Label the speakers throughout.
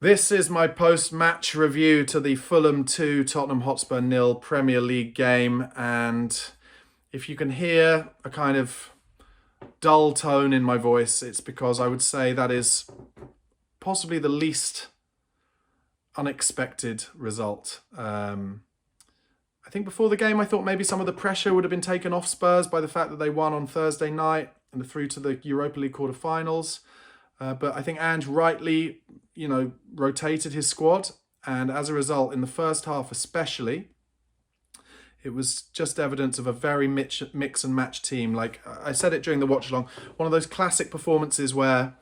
Speaker 1: This is my post-match review to the Fulham 2, Tottenham Hotspur 0 Premier League game. And if you can hear a kind of dull tone in my voice, it's because I would say that is possibly the least unexpected result. I think before the game, I thought maybe some of the pressure would have been taken off Spurs by the fact that they won on Thursday night and are through to the Europa League quarter-finals. But I think Ange rightly, rotated his squad. And as a result, in the first half especially, it was just evidence of a very mix and match team. Like I said it during the watch along, one of those classic performances where,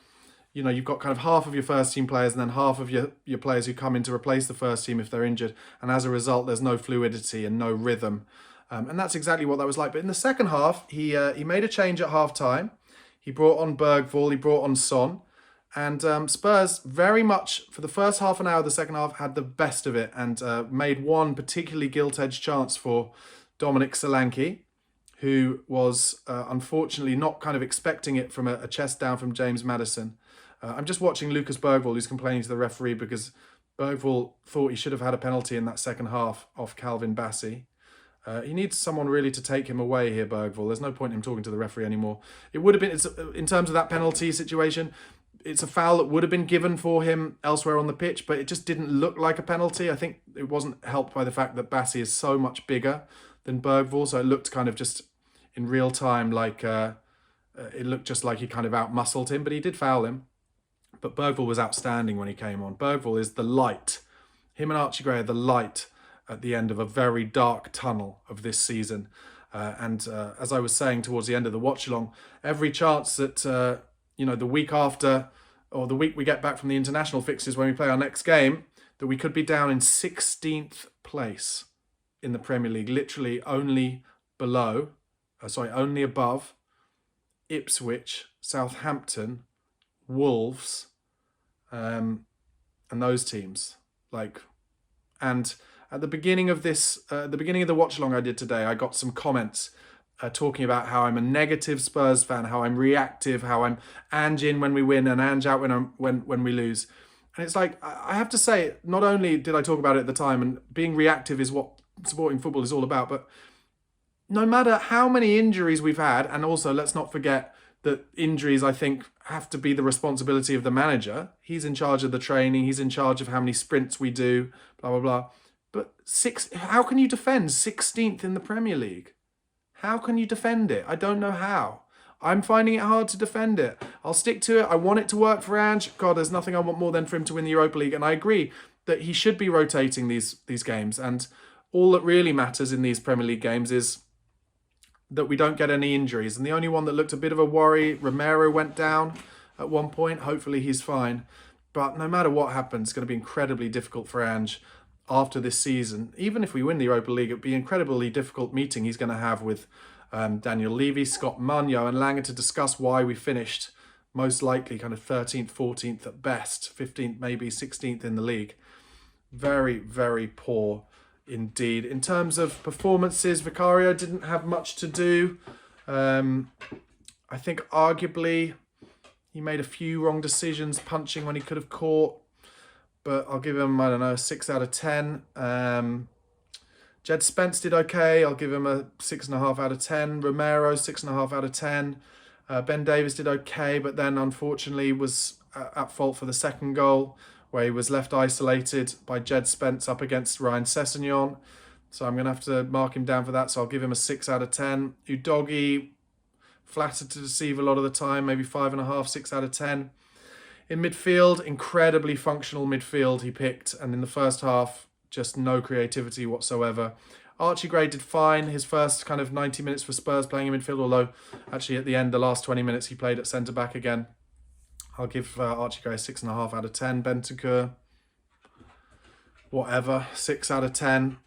Speaker 1: you've got kind of half of your first team players and then half of your players who come in to replace the first team if they're injured. And as a result, there's no fluidity and no rhythm. And that's exactly what that was like. But in the second half, he made a change at half-time. He brought on Bergvall, he brought on Son. And Spurs very much, for the first half an hour of the second half, had the best of it and made one particularly gilt-edged chance for Dominic Solanke, who was unfortunately not kind of expecting it from a chest down from James Maddison. I'm just watching Lucas Bergvall, who's complaining to the referee because Bergvall thought he should have had a penalty in that second half off Calvin Bassey. He needs someone really to take him away here, Bergvall. There's no point in him talking to the referee anymore. It would have been, in terms of that penalty situation, it's a foul that would have been given for him elsewhere on the pitch, but it just didn't look like a penalty. I think it wasn't helped by the fact that Bassey is so much bigger than Bergvall, so it looked kind of just in real time like it looked just like he kind of out-muscled him, but he did foul him. But Bergvall was outstanding when he came on. Bergvall is the light. Him and Archie Gray are the light at the end of a very dark tunnel of this season. And as I was saying towards the end of the watch-along, every chance that, the week after or the week we get back from the international fixtures when we play our next game, that we could be down in 16th place in the Premier League, literally only above Ipswich, Southampton, Wolves, and those teams. And at the beginning of the watch along I did today, I got some comments talking about how I'm a negative Spurs fan, how I'm reactive, how I'm Ange in when we win and Ange out when we lose. And it's like, I have to say, not only did I talk about it at the time, and being reactive is what supporting football is all about, but no matter how many injuries we've had, and also let's not forget that injuries, I think, have to be the responsibility of the manager. He's in charge of the training. He's in charge of how many sprints we do, blah, blah, blah. But how can you defend 16th in the Premier League? How can you defend it? I don't know how. I'm finding it hard to defend it. I'll stick to it. I want it to work for Ange. God, there's nothing I want more than for him to win the Europa League. And I agree that he should be rotating these games. And all that really matters in these Premier League games is that we don't get any injuries. And the only one that looked a bit of a worry, Romero went down at one point. Hopefully he's fine. But no matter what happens, it's going to be incredibly difficult for Ange after this season. Even if we win the Europa League, it'd be an incredibly difficult meeting he's going to have with Daniel Levy, Scott Munro and Langer to discuss why we finished most likely kind of 13th, 14th at best, 15th, maybe 16th in the league. Very, very poor indeed. In terms of performances, Vicario didn't have much to do. I think arguably he made a few wrong decisions, punching when he could have caught. But I'll give him, 6 out of 10. Jed Spence did okay. I'll give him a 6.5 out of 10. Romero, 6.5 out of 10. Ben Davies did okay, but then unfortunately was at fault for the second goal, where he was left isolated by Jed Spence up against Ryan Sessegnon. So I'm going to have to mark him down for that. So I'll give him a 6 out of 10. Udogie, flattered to deceive a lot of the time, maybe 5.5, 6 out of 10. In midfield, incredibly functional midfield he picked. And in the first half, just no creativity whatsoever. Archie Gray did fine. His first kind of 90 minutes for Spurs playing in midfield, although actually at the end, the last 20 minutes, he played at centre-back again. I'll give Archie Gray 6.5 out of 10. Bentancur, whatever, 6 out of 10.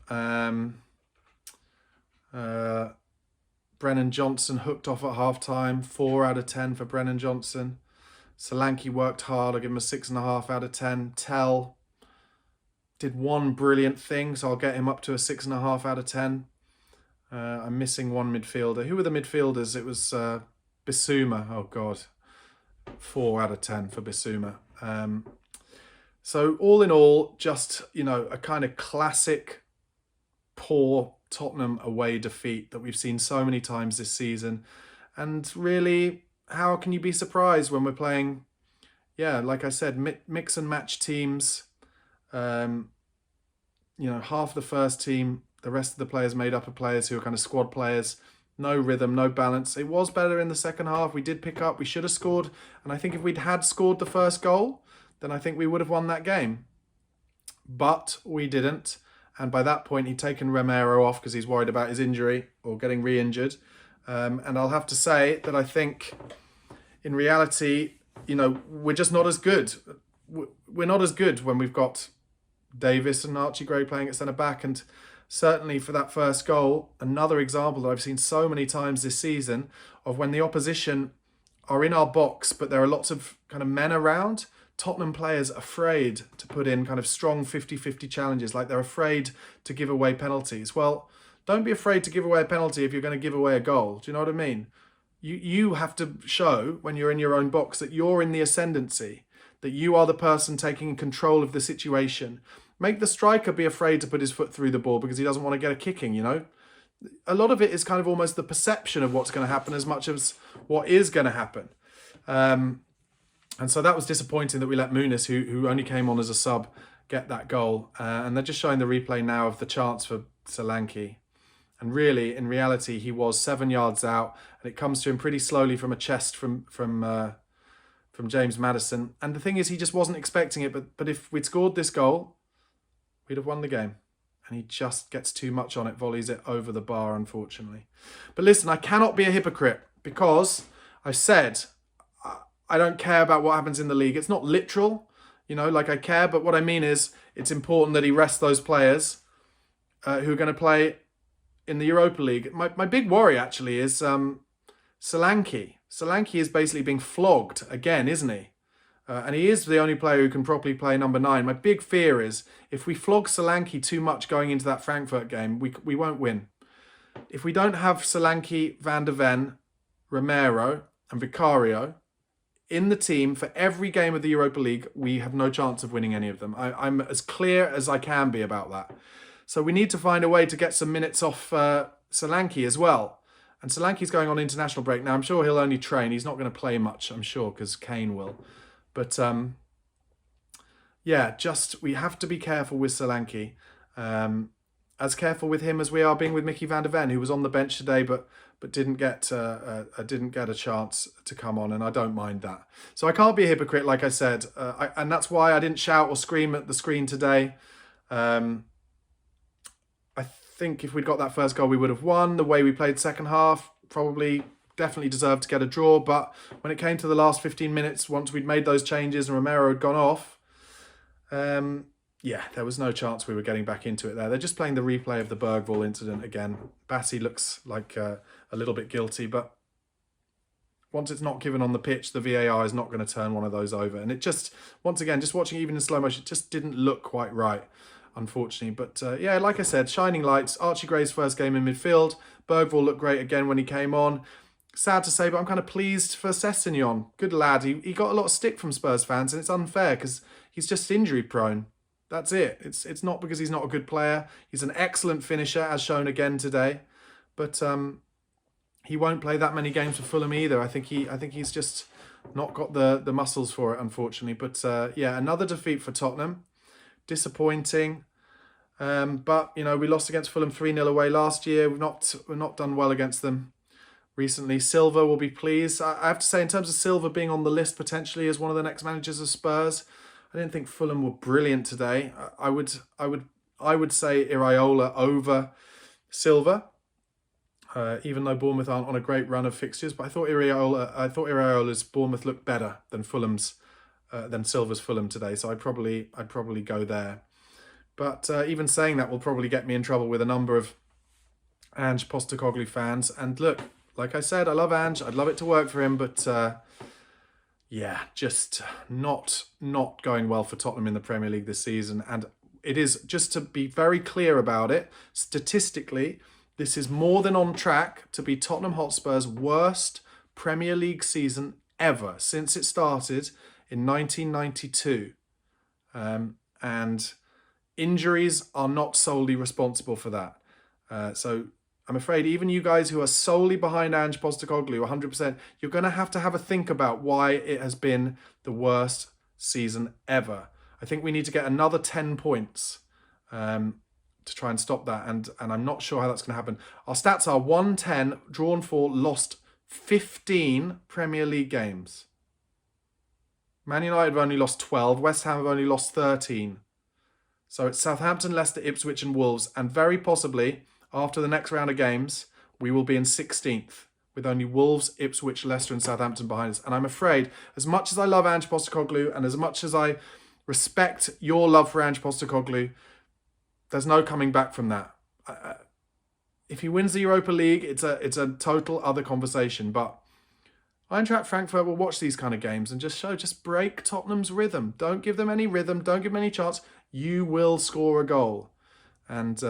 Speaker 1: Brennan Johnson hooked off at half-time. 4 out of 10 for Brennan Johnson. Solanke worked hard. I'll give him a 6.5 out of 10. Tell did one brilliant thing, so I'll get him up to a 6.5 out of 10. I'm missing one midfielder. Who were the midfielders? It was Bissouma. Oh, God. 4 out of 10 for Bissouma. So all in all, just, a kind of classic poor Tottenham away defeat that we've seen so many times this season. And really, how can you be surprised when we're playing, like I said, mix and match teams? Um, half the first team, the rest of the players made up of players who are kind of squad players. No rhythm, no balance. It was better in the second half. We did pick up. We should have scored. And I think if we'd had scored the first goal, then I think we would have won that game. But we didn't. And by that point, he'd taken Romero off because he's worried about his injury or getting re-injured. And I'll have to say that I think in reality, we're just not as good. We're not as good when we've got Davis and Archie Gray playing at centre-back. And certainly for that first goal, another example that I've seen so many times this season of when the opposition are in our box, but there are lots of kind of men around, Tottenham players afraid to put in kind of strong 50-50 challenges, like they're afraid to give away penalties. Well, don't be afraid to give away a penalty if you're going to give away a goal. Do you know what I mean? You have to show when you're in your own box that you're in the ascendancy, that you are the person taking control of the situation. Make the striker be afraid to put his foot through the ball because he doesn't want to get a kicking, A lot of it is kind of almost the perception of what's going to happen as much as what is going to happen. And so that was disappointing that we let Muniz, who only came on as a sub, get that goal. And they're just showing the replay now of the chance for Solanke. And really, in reality, he was 7 yards out, and it comes to him pretty slowly from a chest from James Maddison. And the thing is, he just wasn't expecting it. But if we'd scored this goal, we'd have won the game. And he just gets too much on it, volleys it over the bar, unfortunately. But listen, I cannot be a hypocrite because I said I don't care about what happens in the league. It's not literal, like I care. But what I mean is it's important that he rests those players who are going to play in the Europa League. My big worry, actually, is Solanke. Solanke is basically being flogged again, isn't he? And he is the only player who can properly play number 9. My big fear is if we flog Solanke too much going into that Frankfurt game, we won't win. If we don't have Solanke, Van der Ven, Romero and Vicario in the team for every game of the Europa League, we have no chance of winning any of them. I'm as clear as I can be about that. So we need to find a way to get some minutes off Solanke as well. And Solanke's going on international break now. I'm sure he'll only train. He's not going to play much, I'm sure, because Kane will. But we have to be careful with Solanke. As careful with him as we are being with Mickey van der Ven, who was on the bench today, but didn't get a chance to come on, and I don't mind that. So I can't be a hypocrite, like I said, and that's why I didn't shout or scream at the screen today. I think if we'd got that first goal, we would have won. The way we played second half, definitely deserved to get a draw. But when it came to the last 15 minutes, once we'd made those changes and Romero had gone off, there was no chance we were getting back into it there. They're just playing the replay of the Bergvall incident again. Bassi looks like a little bit guilty, but once it's not given on the pitch, the VAR is not going to turn one of those over. And it just, once again, just watching even in slow motion, it just didn't look quite right, unfortunately. But like I said, shining lights. Archie Gray's first game in midfield. Bergvall looked great again when he came on. Sad to say, but I'm kind of pleased for Sessegnon. Good lad. He got a lot of stick from Spurs fans, and it's unfair because he's just injury prone. That's it. It's not because he's not a good player. He's an excellent finisher, as shown again today. But he won't play that many games for Fulham either. I think he's just not got the muscles for it, unfortunately. But another defeat for Tottenham. Disappointing. But we lost against Fulham 3-0 away last year. We've not done well against them recently. Silva will be pleased. I have to say, in terms of Silva being on the list potentially as one of the next managers of Spurs, I didn't think Fulham were brilliant today. I would say Iraola over Silva, even though Bournemouth aren't on a great run of fixtures. But I thought Iraola's Bournemouth looked better than Silva's Fulham today. So I'd probably go there. But even saying that will probably get me in trouble with a number of Ange Postecoglou fans. And look, like I said, I love Ange. I'd love it to work for him, but just not going well for Tottenham in the Premier League this season. And it is, just to be very clear about it, statistically, this is more than on track to be Tottenham Hotspur's worst Premier League season ever since it started in 1992. And injuries are not solely responsible for that. So I'm afraid even you guys who are solely behind Ange Postecoglou, 100%, you're going to have a think about why it has been the worst season ever. I think we need to get another 10 points to try and stop that, and I'm not sure how that's going to happen. Our stats are 1-10, drawn 4, lost 15 Premier League games. Man United have only lost 12, West Ham have only lost 13. So it's Southampton, Leicester, Ipswich and Wolves, and very possibly after the next round of games, we will be in 16th with only Wolves, Ipswich, Leicester and Southampton behind us. And I'm afraid, as much as I love Ange Postecoglou and as much as I respect your love for Ange Postecoglou, there's no coming back from that. If he wins the Europa League, it's a total other conversation. But Eintracht Frankfurt will watch these kind of games and just break Tottenham's rhythm. Don't give them any rhythm. Don't give them any chance. You will score a goal. And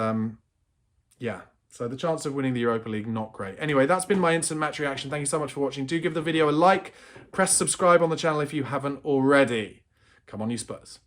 Speaker 1: yeah, so the chance of winning the Europa League, not great. Anyway, that's been my instant match reaction. Thank you so much for watching. Do give the video a like. Press subscribe on the channel if you haven't already. Come on, you Spurs.